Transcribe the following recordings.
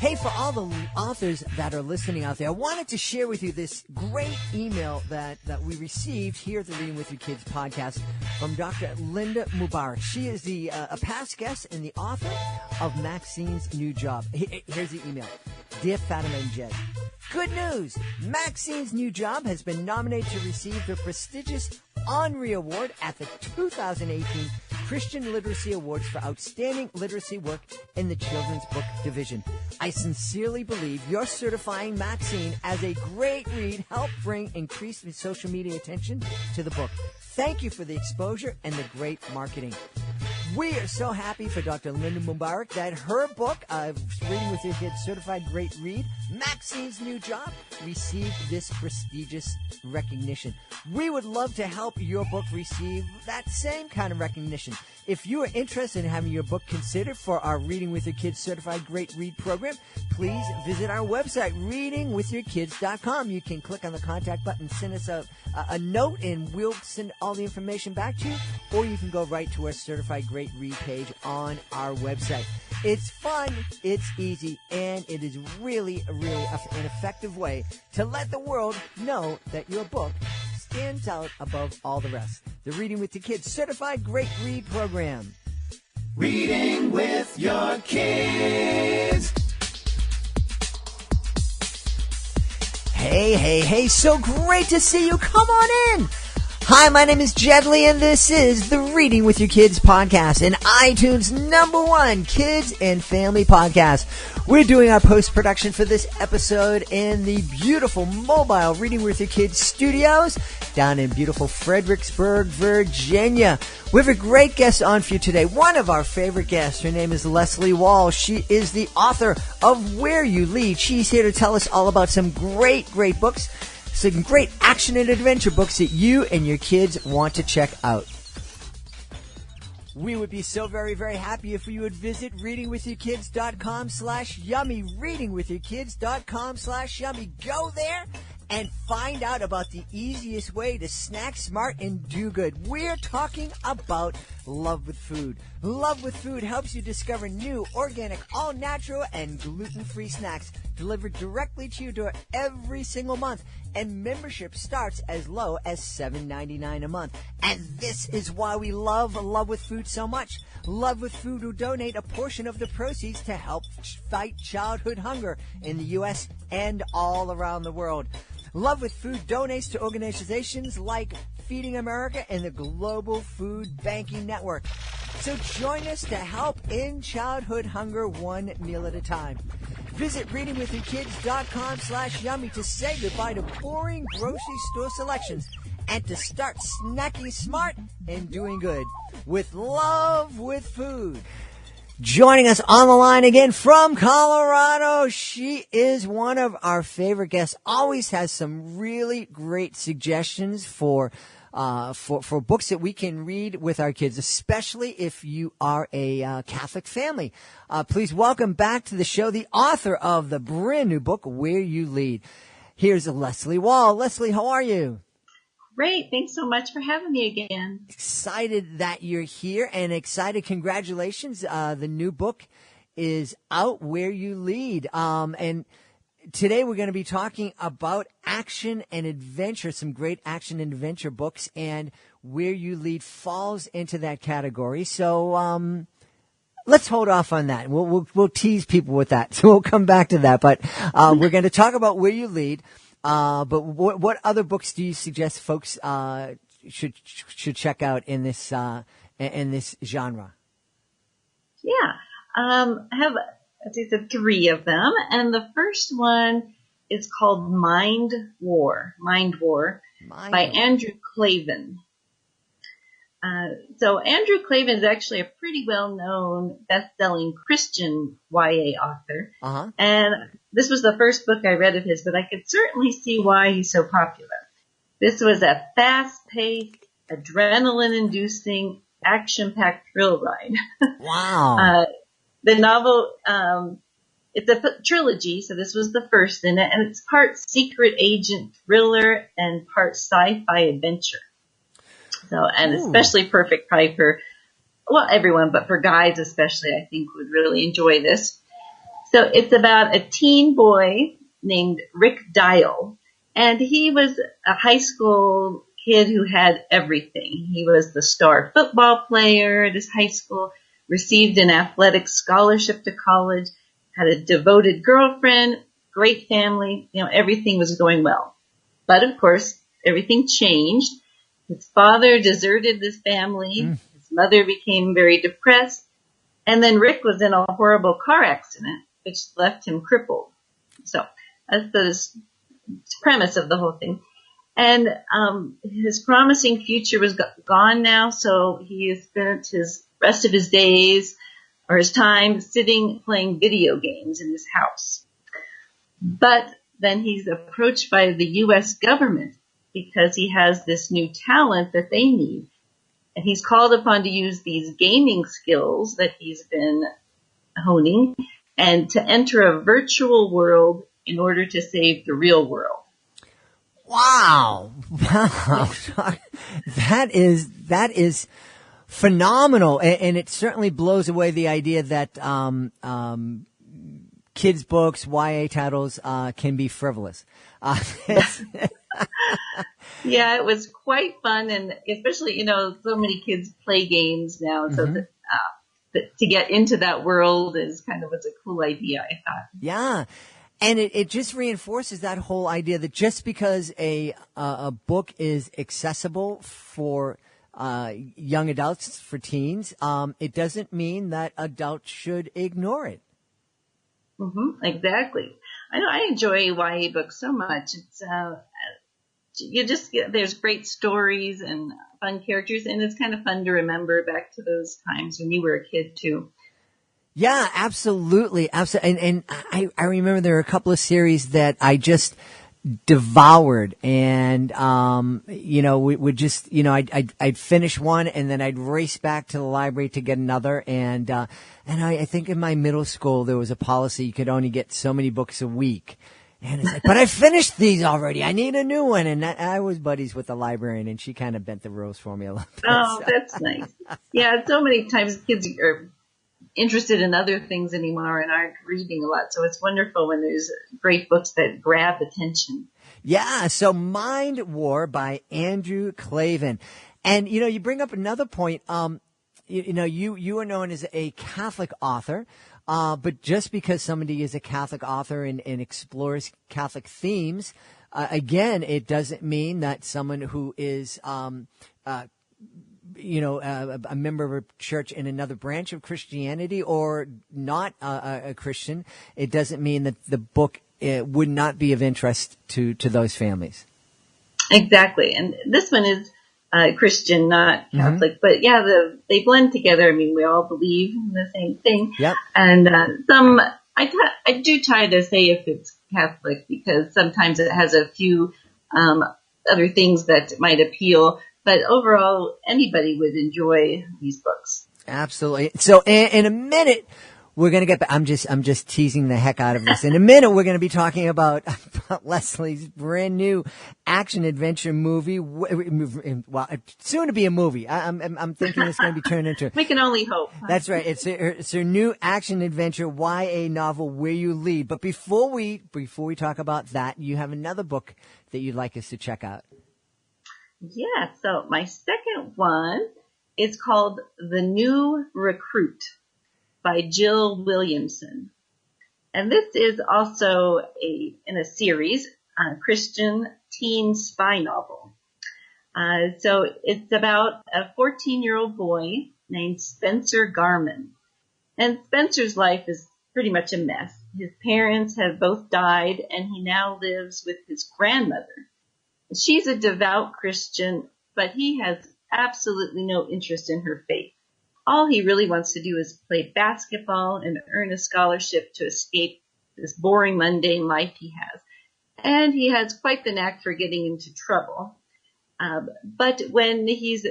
Hey, for all the authors that are listening out there, I wanted to share with you this great email that we received here at the Reading with Your Kids podcast from Dr. Linda Mubarak. She is a past guest and the author of Maxine's New Job. Here's the email. Dear Fatima and Jed, good news! Maxine's New Job has been nominated to receive the prestigious Henri Award at the 2018 Christian Literacy Awards for Outstanding Literacy Work in the Children's Book Division. I sincerely believe your certifying Maxine as a great read helped bring increased social media attention to the book. Thank you for the exposure and the great marketing. We are so happy for Dr. Linda Mubarak that her book, Reading with Your Kids Certified Great Read, Maxine's New Job, received this prestigious recognition. We would love to help your book receive that same kind of recognition. If you are interested in having your book considered for our Reading with Your Kids Certified Great Read program, please visit our website, readingwithyourkids.com. You can click on the contact button, send us a note, and we'll send all the information back to you, or you can go right to our Certified Great Read page on our website. It's fun, it's easy, and it is really an effective way to let the world know that your book stands out above all the rest. The Reading with Your Kids Certified Great Read program. Reading with Your Kids. Hey, so great to see you. Come on in. Hi, my name is Jed Lee, and this is the Reading with Your Kids podcast, and iTunes #1 kids and family podcast. We're doing our post-production for this episode in the beautiful mobile Reading with Your Kids studios down in beautiful Fredericksburg, Virginia. We have a great guest on for you today, one of our favorite guests. Her name is Leslea Wahl. She is the author of Where You Lead. She's here to tell us all about some great books, some great action and adventure books that you and your kids want to check out. We would be so very happy if you would visit readingwithyourkids.com/yummy, readingwithyourkids.com/yummy. Go there and find out about the easiest way to snack smart and do good. We're talking about Love with Food. Love with Food helps you discover new, organic, all-natural, and gluten-free snacks delivered directly to your door every single month. And membership starts as low as $7.99 a month. And this is why we love Love with Food so much. Love with Food will donate a portion of the proceeds to help fight childhood hunger in the U.S. and all around the world. Love with Food donates to organizations like Feeding America and the Global Food Banking Network. So join us to help end childhood hunger one meal at a time. Visit readingwithyourkids.com/yummy to say goodbye to boring grocery store selections and to start snacking smart and doing good with Love with Food. Joining us on the line again from Colorado, she is one of our favorite guests. Always has some really great suggestions for books that we can read with our kids, especially if you are a Catholic family. Please welcome back to the show the author of the brand new book, Where You Lead. Here's Leslea Wahl. Leslea, how are you? Great. Thanks so much for having me again. Excited that you're here and excited. Congratulations. The new book is out, Where You Lead. And today we're going to be talking about action and adventure, some great action and adventure books, and Where You Lead falls into that category. So, let's hold off on that. We'll tease people with that. So we'll come back to that. But, we're going to talk about Where You Lead. But what other books do you suggest folks should check out in this genre? Yeah, I have three of them, and the first one is called Mind War by Andrew Klavan. So Andrew Klavan is actually a pretty well-known, best-selling Christian YA author. Uh-huh. And this was the first book I read of his, but I could certainly see why he's so popular. This was a fast-paced, adrenaline-inducing, action-packed thrill ride. Wow. The novel, it's a trilogy, so this was the first in it, and it's part secret agent thriller and part sci-fi adventure. So, and especially perfect probably for, well, everyone, but for guys especially, I think would really enjoy this. So it's about a teen boy named Rick Dial, and he was a high school kid who had everything. He was the star football player at his high school, received an athletic scholarship to college, had a devoted girlfriend, great family, everything was going well. But of course, everything changed. His father deserted his family. His mother became very depressed. And then Rick was in a horrible car accident, which left him crippled. So that's the premise of the whole thing. And his promising future was gone now, so he has spent his rest of his days or his time sitting playing video games in his house. But then he's approached by the U.S. government because he has this new talent that they need. And he's called upon to use these gaming skills that he's been honing and to enter a virtual world in order to save the real world. Wow. That is phenomenal. And it certainly blows away the idea that kids' books, YA titles, can be frivolous. Yeah, it was quite fun, and especially, so many kids play games now, so that to get into that world was a cool idea, I thought. Yeah. And it just reinforces that whole idea that just because a book is accessible for young adults, for teens, it doesn't mean that adults should ignore it. Exactly. I know I enjoy YA books so much. It's there's great stories and fun characters, and it's kind of fun to remember back to those times when you were a kid too. Yeah, absolutely. Absolutely. And I remember there were a couple of series that I just devoured, and we would just, I'd finish one and then I'd race back to the library to get another. And I think in my middle school there was a policy you could only get so many books a week. And it's like, but I finished these already. I need a new one. And I was buddies with the librarian, and she kind of bent the rules for me a little bit. Oh, that's nice. Yeah, so many times kids are interested in other things anymore and aren't reading a lot. So it's wonderful when there's great books that grab attention. Yeah. So Mind War by Andrew Klavan. And, you bring up another point. You are known as a Catholic author. But just because somebody is a Catholic author and explores Catholic themes, again, it doesn't mean that someone who is, a member of a church in another branch of Christianity or not a Christian, it doesn't mean that the book would not be of interest to those families. Exactly. And this one is Christian, not Catholic. But yeah, they blend together. I mean, we all believe in the same thing. Yep. And I do try to say if it's Catholic because sometimes it has a few other things that might appeal. But overall, anybody would enjoy these books. Absolutely. So in a minute, we're going to get back. I'm just teasing the heck out of this. In a minute, we're going to be talking about Leslie's brand new action adventure movie. Well, soon to be a movie. I'm thinking it's going to be turned into. We can only hope. That's right. It's her new action adventure YA novel, Where You Lead. But before we talk about that, you have another book that you'd like us to check out. Yeah. So my second one is called The New Recruit by Jill Williamson. And this is also in a series, a Christian teen spy novel. So it's about a 14-year-old boy named Spencer Garman. And Spencer's life is pretty much a mess. His parents have both died, and he now lives with his grandmother. She's a devout Christian, but he has absolutely no interest in her faith. All he really wants to do is play basketball and earn a scholarship to escape this boring, mundane life he has. And he has quite the knack for getting into trouble. But when he's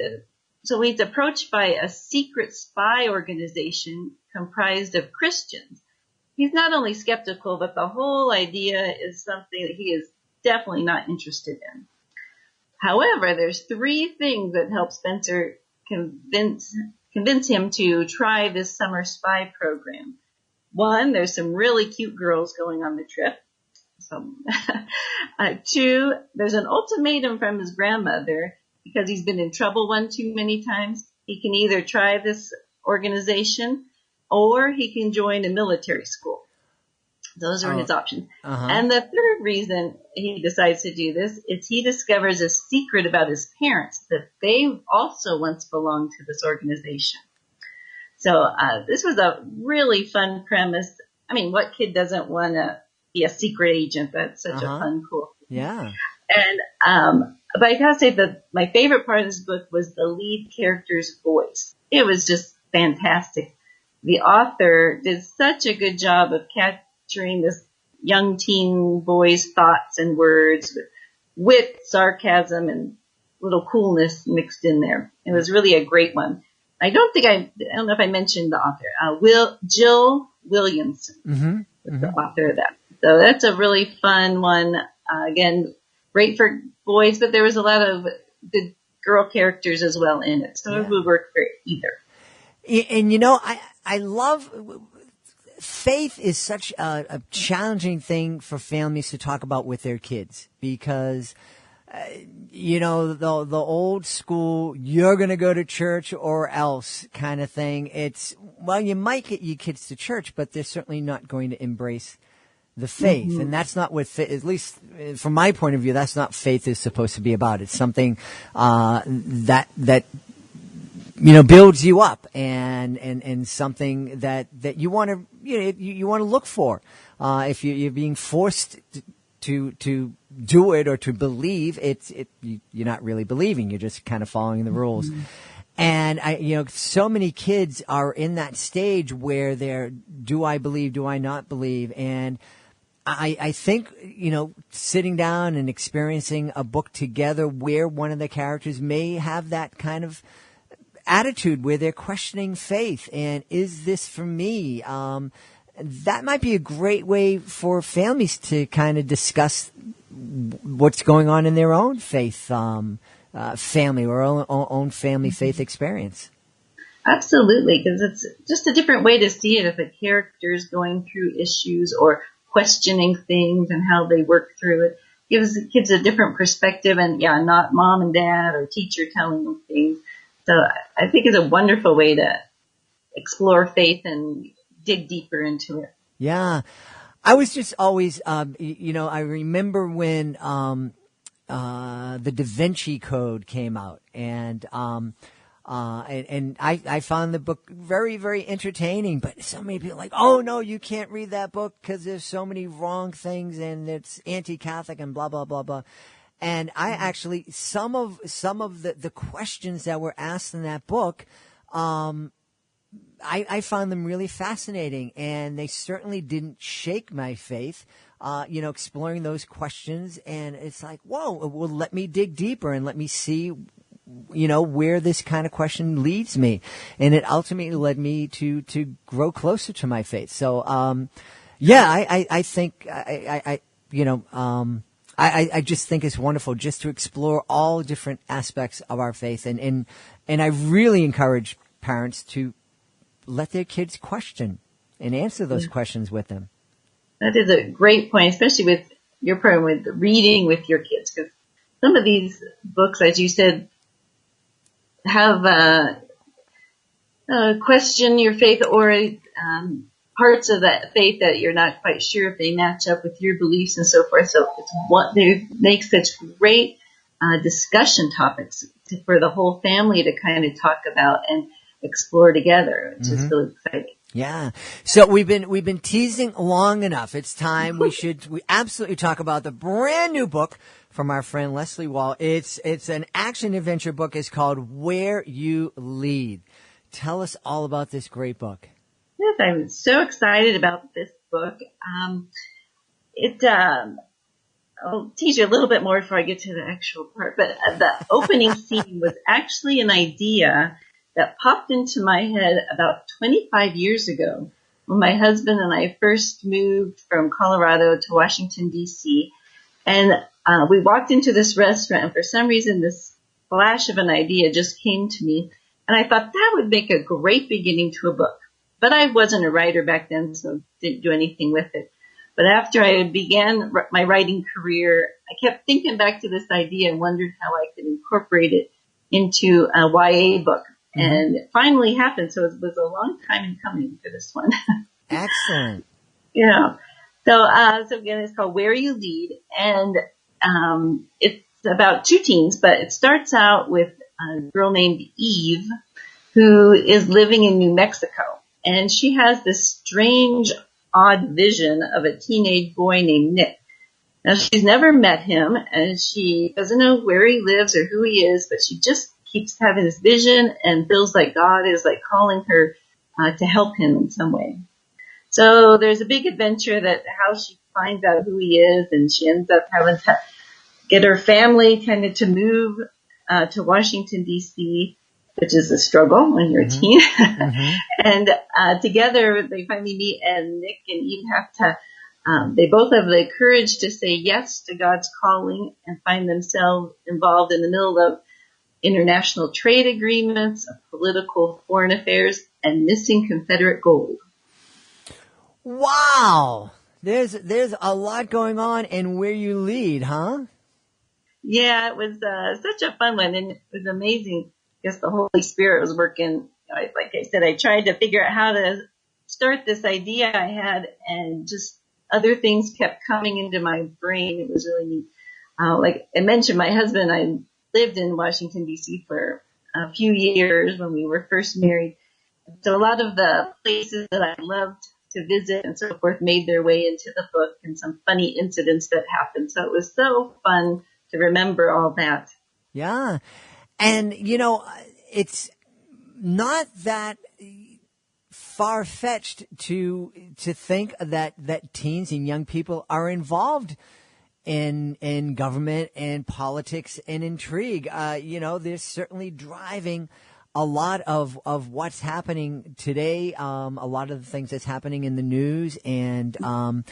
approached by a secret spy organization comprised of Christians, he's not only skeptical, but the whole idea is something that he is definitely not interested in. However, there's three things that help Spencer convince him to try this summer spy program. one, there's some really cute girls going on the trip. So, two, there's an ultimatum from his grandmother because he's been in trouble one too many times. He can either try this organization or he can join a military school. Those are his options. Uh-huh. And the third reason he decides to do this is he discovers a secret about his parents, that they also once belonged to this organization. So this was a really fun premise. I mean, what kid doesn't want to be a secret agent? That's such a fun, cool thing. Yeah. And but I gotta say that my favorite part of this book was the lead character's voice. It was just fantastic. The author did such a good job of capturing this young teen boy's thoughts and words with wit, sarcasm, and little coolness mixed in there. It was really a great one. I don't know if I mentioned the author. Jill Williamson was the author of that. So that's a really fun one. Again, great for boys, but there was a lot of good girl characters as well in it. So it would work for either. And I love faith is such a challenging thing for families to talk about with their kids because the old school, you're going to go to church or else kind of thing. It's, well, you might get your kids to church, but they're certainly not going to embrace the faith. Mm-hmm. And that's not what, at least from my point of view, that's not faith is supposed to be about. It's something, that builds you up and something that you want to, you want to look for. If you're being forced to do it or to believe, you're not really believing. You're just kind of following the rules. Mm-hmm. And so many kids are in that stage where they're, do I believe? Do I not believe? And I think, sitting down and experiencing a book together where one of the characters may have that kind of attitude where they're questioning faith and is this for me? That might be a great way for families to kind of discuss what's going on in their own faith, family or own family faith experience. Absolutely, because it's just a different way to see it if a character is going through issues or questioning things and how they work through it. Gives the kids a different perspective and, not mom and dad or teacher telling them things. So I think it's a wonderful way to explore faith and dig deeper into it. Yeah. I was just always, I remember when the Da Vinci Code came out and I found the book very, very entertaining, but so many people are like, oh no, you can't read that book because there's so many wrong things and it's anti-Catholic and blah, blah, blah, blah. And I actually, some of the questions that were asked in that book, I found them really fascinating, and they certainly didn't shake my faith, exploring those questions. And it's like, whoa, well, let me dig deeper and let me see, where this kind of question leads me. And it ultimately led me to grow closer to my faith. So, I think, I just think it's wonderful just to explore all different aspects of our faith. And I really encourage parents to let their kids question and answer those questions with them. That is a great point, especially with your program with reading with your kids. Because some of these books, as you said, have question your faith or parts of that faith that you're not quite sure if they match up with your beliefs and so forth. So it's what they make such great discussion topics for the whole family to kind of talk about and explore together, which is really exciting. Yeah. So we've been teasing long enough. It's time we absolutely talk about the brand new book from our friend Leslea Wahl. It's an action adventure book. It's called Where You Lead. Tell us all about this great book. Yes, I'm so excited about this book. I'll tease you a little bit more before I get to the actual part, but the opening scene was actually an idea that popped into my head about 25 years ago when my husband and I first moved from Colorado to Washington, D.C. And we walked into this restaurant, and for some reason this flash of an idea just came to me. And I thought that would make a great beginning to a book. But I wasn't a writer back then, so didn't do anything with it. But after I began my writing career, I kept thinking back to this idea and wondered how I could incorporate it into a YA book. Mm-hmm. And it finally happened, so it was a long time in coming for this one. Excellent. Yeah. So again, it's called Where You Lead, and it's about two teens, but it starts out with a girl named Eve who is living in New Mexico, and she has this strange, odd vision of a teenage boy named Nick. Now, she's never met him, and she doesn't know where he lives or who he is, but she just keeps having this vision and feels like God is like calling her to help him in some way. So there's a big adventure that how she finds out who he is, and she ends up having to get her family kind of to move to Washington, D.C., which is a struggle when you're a teen. Mm-hmm. And together they finally meet, and Nick and Eve have to, they both have the courage to say yes to God's calling and find themselves involved in the middle of international trade agreements, political foreign affairs, and missing Confederate gold. Wow. There's a lot going on in Where You Lead, huh? Yeah, it was such a fun one, and it was amazing. I guess the Holy Spirit was working. Like I said, I tried to figure out how to start this idea I had, and just other things kept coming into my brain. It was really neat. Like I mentioned, my husband and I lived in Washington, D.C. for a few years when we were first married. So a lot of the places that I loved to visit and so forth made their way into the book, and some funny incidents that happened. So it was so fun to remember all that. Yeah. And, it's not that far-fetched to think that teens and young people are involved in government and politics and intrigue. They're certainly driving a lot of what's happening today, a lot of the things that's happening in the news, and I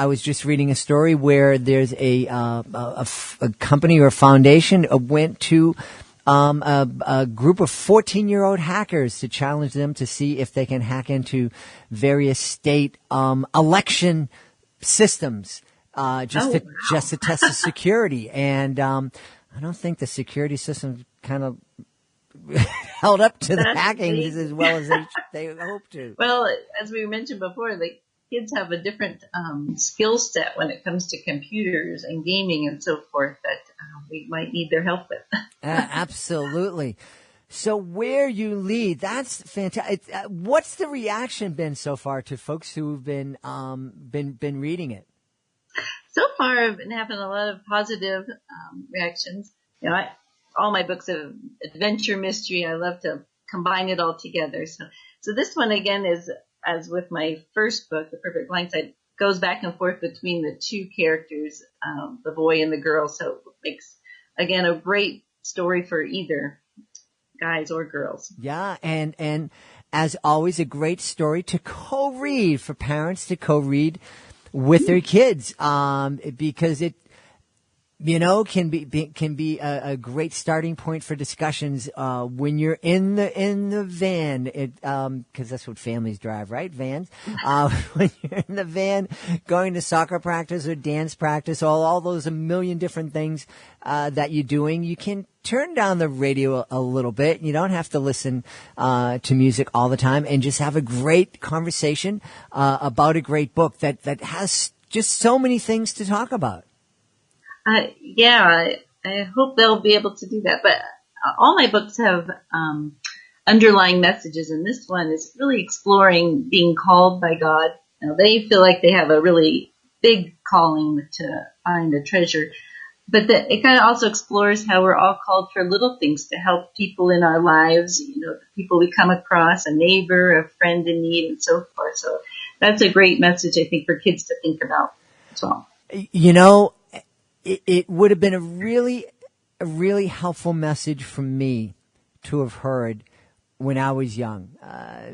was just reading a story where there's a company or a foundation went to a group of 14-year-old hackers to challenge them to see if they can hack into various state election systems, just to test the security. And I don't think the security system kind of held up to the hacking as well as they hope to. Well, as we mentioned before, the kids have a different skill set when it comes to computers and gaming and so forth that we might need their help with. Absolutely. So Where You Lead, that's fantastic. What's the reaction been so far to folks who've been reading it? So far, I've been having a lot of positive reactions. All my books of adventure mystery, I love to combine it all together. So this one, again, is, as with my first book, The Perfect Blindside, goes back and forth between the two characters, the boy and the girl. So it makes, again, a great story for either guys or girls. Yeah, and as always, a great story to co-read, for parents to co-read with their kids, because it, can be a great starting point for discussions when you're in the van. Because that's what families drive, right? Vans. When you're in the van, going to soccer practice or dance practice, all those a million different things that you're doing, you can turn down the radio a little bit. You don't have to listen to music all the time, and just have a great conversation about a great book that has just so many things to talk about. I hope they'll be able to do that. But all my books have underlying messages, and this one is really exploring being called by God. They feel like they have a really big calling to find a treasure. But it kind of also explores how we're all called for little things to help people in our lives, the people we come across, a neighbor, a friend in need, and so forth. So that's a great message, I think, for kids to think about as well. It would have been a really helpful message for me to have heard when I was young,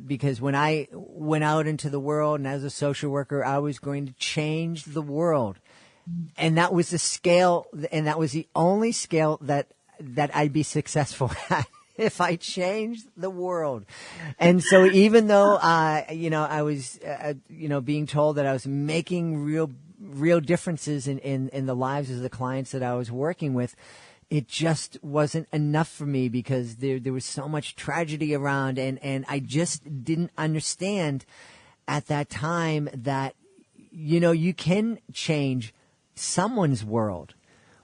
because when I went out into the world and as a social worker, I was going to change the world. And that was the scale, and that was the only scale that I'd be successful at. if I changed the world. And so even though, I was, being told that I was making real differences in the lives of the clients that I was working with, it just wasn't enough for me because there was so much tragedy around, and I just didn't understand at that time that, you can change someone's world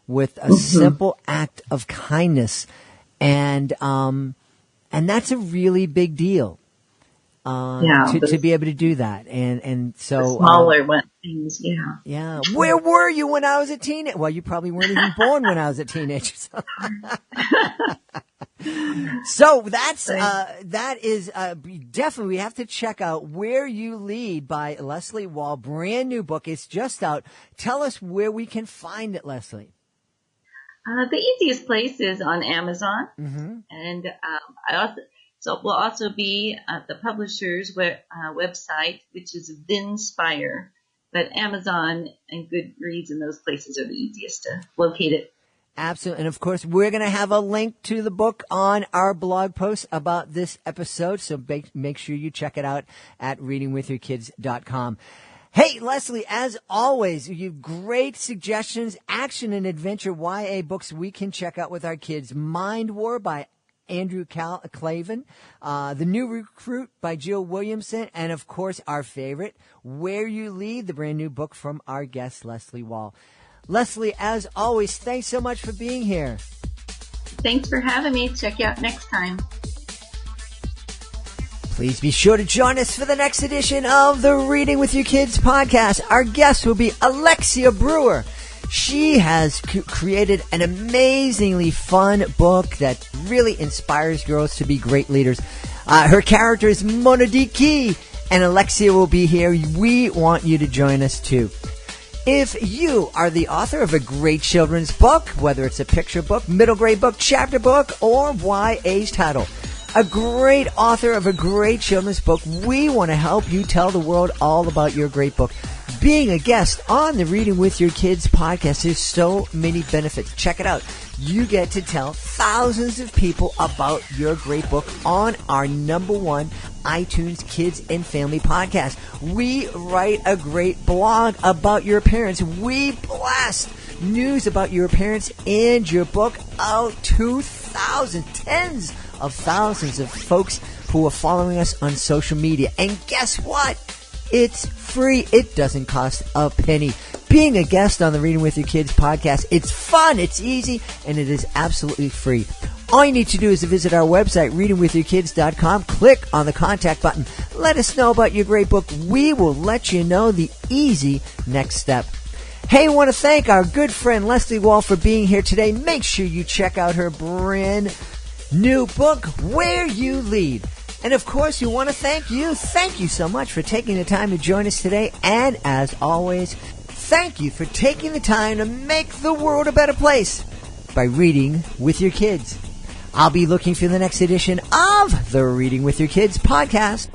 with a simple act of kindness. And that's a really big deal, to be able to do that. And so, the smaller things. Yeah. Yeah. Where were you when I was a teenager? Well, you probably weren't even born when I was a teenager. So that is definitely, we have to check out Where You Lead by Leslea Wahl. Brand new book. It's just out. Tell us where we can find it, Leslea. The easiest place is on Amazon, and we'll also be at the publisher's website, which is Vinspire. But Amazon and Goodreads and those places are the easiest to locate it. Absolutely. And of course, we're going to have a link to the book on our blog post about this episode. So make sure you check it out at readingwithyourkids.com. Hey, Leslea, as always, you have great suggestions, action and adventure YA books we can check out with our kids. Mind War by Andrew Clavin, The New Recruit by Jill Williamson, and of course, our favorite, Where You Lead, the brand new book from our guest, Leslea Wahl. Leslea, as always, thanks so much for being here. Thanks for having me. Check you out next time. Please be sure to join us for the next edition of the Reading with Your Kids podcast. Our guest will be Alexia Brewer. She has created an amazingly fun book that really inspires girls to be great leaders. Her character is Monadiki, and Alexia will be here. We want you to join us too. If you are the author of a great children's book, whether it's a picture book, middle grade book, chapter book, or YA's title, a great author of a great children's book, we want to help you tell the world all about your great book. Being a guest on the Reading with Your Kids podcast, there's so many benefits. Check it out. You get to tell thousands of people about your great book on our #1 iTunes Kids and Family podcast. We write a great blog about your appearance. We blast news about your appearance and your book out to tens of thousands of folks who are following us on social media. And guess what? It's free. It doesn't cost a penny. Being a guest on the Reading with Your Kids podcast, it's fun, it's easy, and it is absolutely free. All you need to do is to visit our website, readingwithyourkids.com, click on the contact button, let us know about your great book. We will let you know the easy next step. Hey, I want to thank our good friend Leslea Wahl for being here today. Make sure you check out her brand new book, Where You Lead. And of course, we want to thank you. Thank you so much for taking the time to join us today. And as always, thank you for taking the time to make the world a better place by reading with your kids. I'll be looking for the next edition of the Reading with Your Kids podcast.